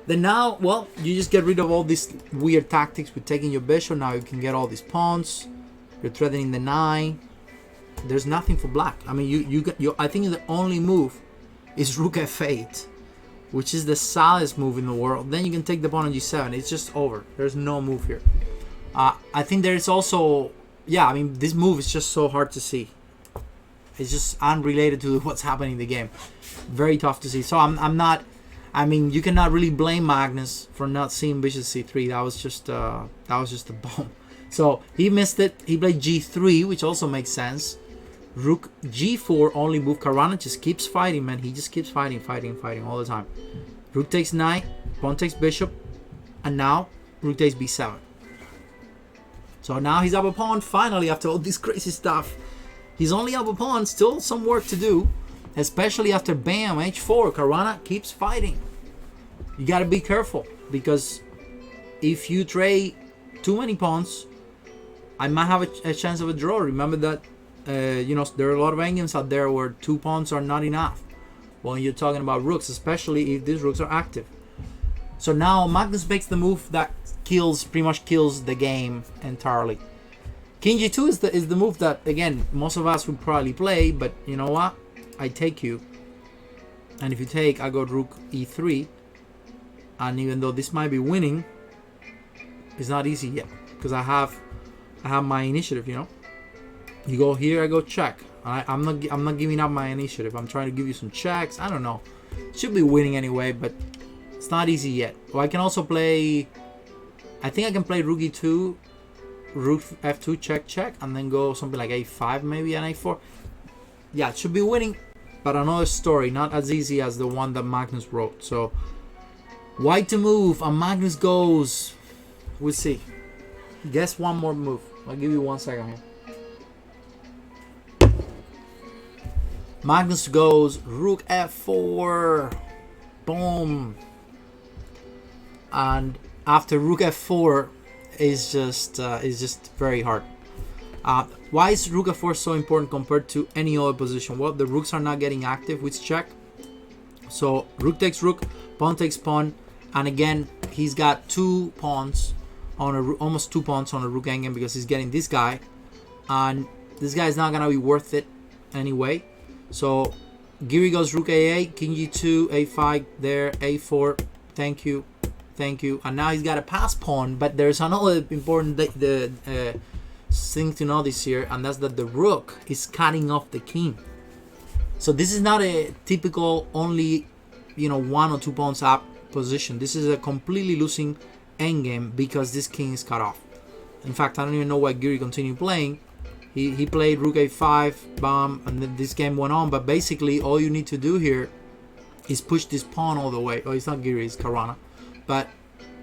then now, well, you just get rid of all these weird tactics with taking your bishop. Now you can get all these pawns. You're threatening the 9. There's nothing for black. I mean, you I think the only move is rook f8, which is the saddest move in the world. Then you can take the pawn on g7. It's just over. There's no move here. I think there's also, yeah, I mean, this move is just so hard to see. It's just unrelated to what's happening in the game. Very tough to see. So I'm not, I mean, you cannot really blame Magnus for not seeing bishop c3. That was just a bomb. So he missed it. He played g3, which also makes sense. Rook g4, only move. Caruana just keeps fighting, man. He just keeps fighting all the time. Rook takes knight, pawn takes bishop, and now rook takes b7. So now he's up a pawn, finally, after all this crazy stuff. He's only up a pawn, still some work to do, especially after bam, h4. Caruana keeps fighting. You gotta be careful, because if you trade too many pawns, I might have a chance of a draw. Remember that you know, there are a lot of endgames out there where 2 pawns are not enough when you're talking about rooks, especially if these rooks are active. So now Magnus makes the move that pretty much kills the game entirely. King g2 is the move that, again, most of us would probably play, but you know what? I take you, and if you take, I go rook e3, and even though this might be winning, it's not easy yet because I have my initiative, you know. You go here, I go check. I'm not giving up my initiative. I'm trying to give you some checks. I don't know. Should be winning anyway, but it's not easy yet. Or I can also play. I think I can play rook e2, rook f2, check, and then go something like a5 maybe and a4. Yeah, it should be winning, but another story, not as easy as the one that Magnus wrote. So white to move, and Magnus goes. We'll see. Guess one more move. I'll give you 1 second here. Magnus goes rook f4, boom, and after rook f4 is just very hard. Why is rook f4 so important compared to any other position? Well, the rooks are not getting active with check, so rook takes rook, pawn takes pawn, and again he's got 2 pawns on almost 2 pawns on a rook endgame because he's getting this guy, and this guy is not gonna be worth it anyway. So Giri goes rook a8, king g2, a5 there, a4, thank you, and now he's got a pass pawn. But there's another important thing to notice here, and that's that the rook is cutting off the king. So this is not a typical only, you know, 1 or 2 pawns up position. This is a completely losing endgame because this king is cut off. In fact, I don't even know why Giri continued playing. He played rook a5, bam, and then this game went on. But basically, all you need to do here is push this pawn all the way. Oh, it's not Giri, it's Caruana. But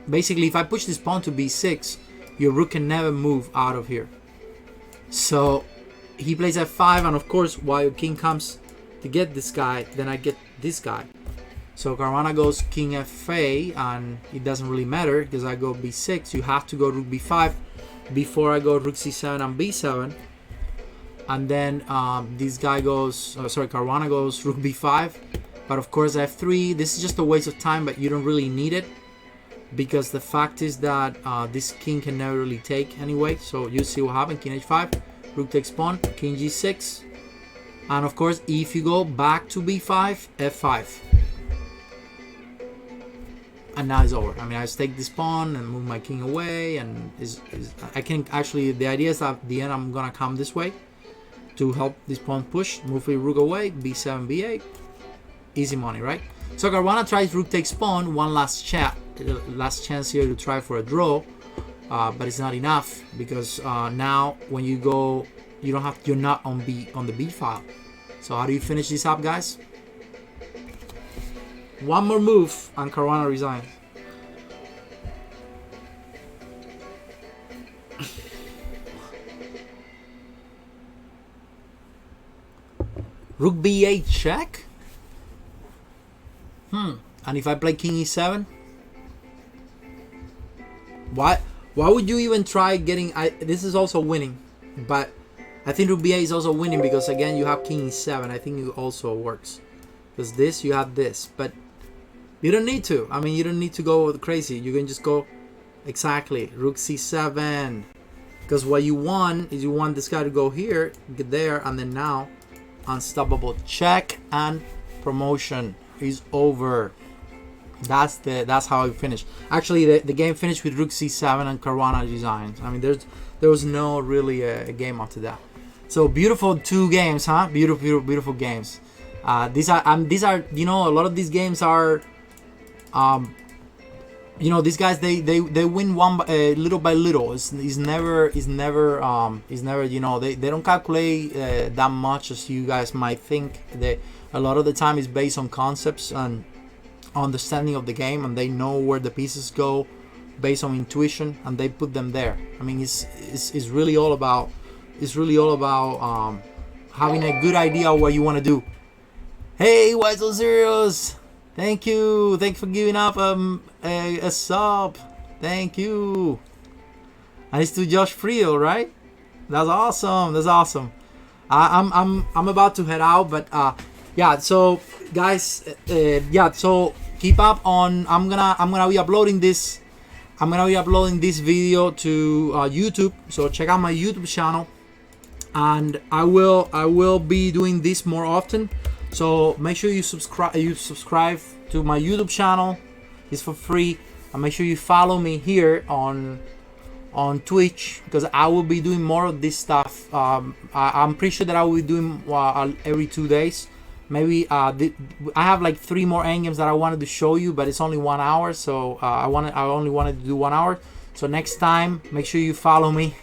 basically, if I push this pawn to b6, your rook can never move out of here. So he plays f5, and of course, while your king comes to get this guy, then I get this guy. So Caruana goes king fa, and it doesn't really matter because I go b6. You have to go rook b5 before I go rook c7 and b7. And then this guy goes, Caruana goes rook b5. But of course f3, this is just a waste of time, but you don't really need it. Because the fact is that this king can never really take anyway. So you see what happened, king h5, rook takes pawn, king g6. And of course, if you go back to b5, f5. And now it's over. I mean, I just take this pawn and move my king away. And I can actually, the idea is that at the end I'm going to come this way to help this pawn push, move the rook away, b7, b8, easy money, right? So Caruana tries rook takes pawn, one last chance here to try for a draw, but it's not enough because now when you go, you're not on the b file. So how do you finish this up, guys? One more move and Caruana resigns. Rook b8 check. And if I play king e7, Why would you even try getting? This is also winning, but I think rook b8 is also winning because again you have king e7. I think it also works because this you have this, but you don't need to. I mean, you don't need to go crazy. You can just go exactly rook c7 because what you want is you want this guy to go here, get there, and then now unstoppable check and promotion is over. That's how it finished. Actually, the game finished with rook c7 and Caruana designs. I mean, there was no really a game after that. So beautiful 2 games, huh? Beautiful games. These are you know, a lot of these games are, you know, these guys they win little by little. It's never you know, they don't calculate that much as you guys might think. A lot of the time is based on concepts and understanding of the game, and they know where the pieces go based on intuition, and they put them there. I mean, it's really all about having a good idea of what you want to do. Hey, why so serious? Thank you for giving up a sub. Thank you. And it's to Josh Friel, right? That's awesome. I'm about to head out, but yeah. So guys, yeah. So keep up on. I'm gonna be uploading this. I'm gonna be uploading this video to YouTube. So check out my YouTube channel, and I will be doing this more often. So make sure you subscribe to my YouTube channel. It's for free. And make sure you follow me here on Twitch, because I will be doing more of this stuff. I'm pretty sure that I will be doing every 2 days. Maybe I have like 3 more endgames that I wanted to show you, but it's only 1 hour, so I only wanted to do 1 hour. So next time, make sure you follow me,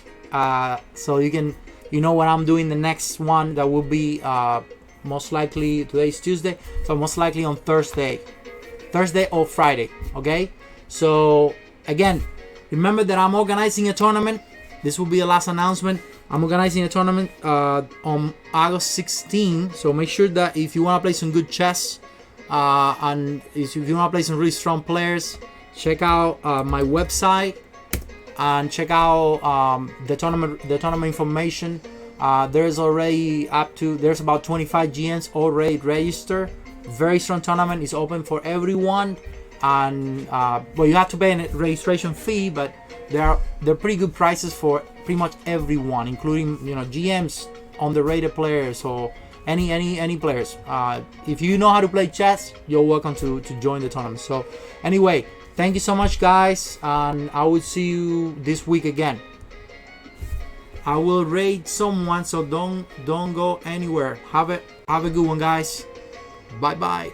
so you know what I'm doing. The next one that will be most likely, today's Tuesday, so most likely on Thursday or Friday. Okay, so again, remember that I'm organizing a tournament. This will be the last announcement. I'm organizing a tournament on August 16. So make sure that if you want to play some good chess, and if you want to play some really strong players, check out my website and check out the tournament information. There's about 25 GMs already registered. Very strong tournament. Is open for everyone, and well, you have to pay a registration fee, but they're pretty good prices for pretty much everyone, including, you know, GMs, underrated players, or any players. If you know how to play chess, you're welcome to join the tournament. So anyway, thank you so much, guys, and I will see you this week again. I will raid someone, so don't go anywhere. Have a good one, guys. Bye bye.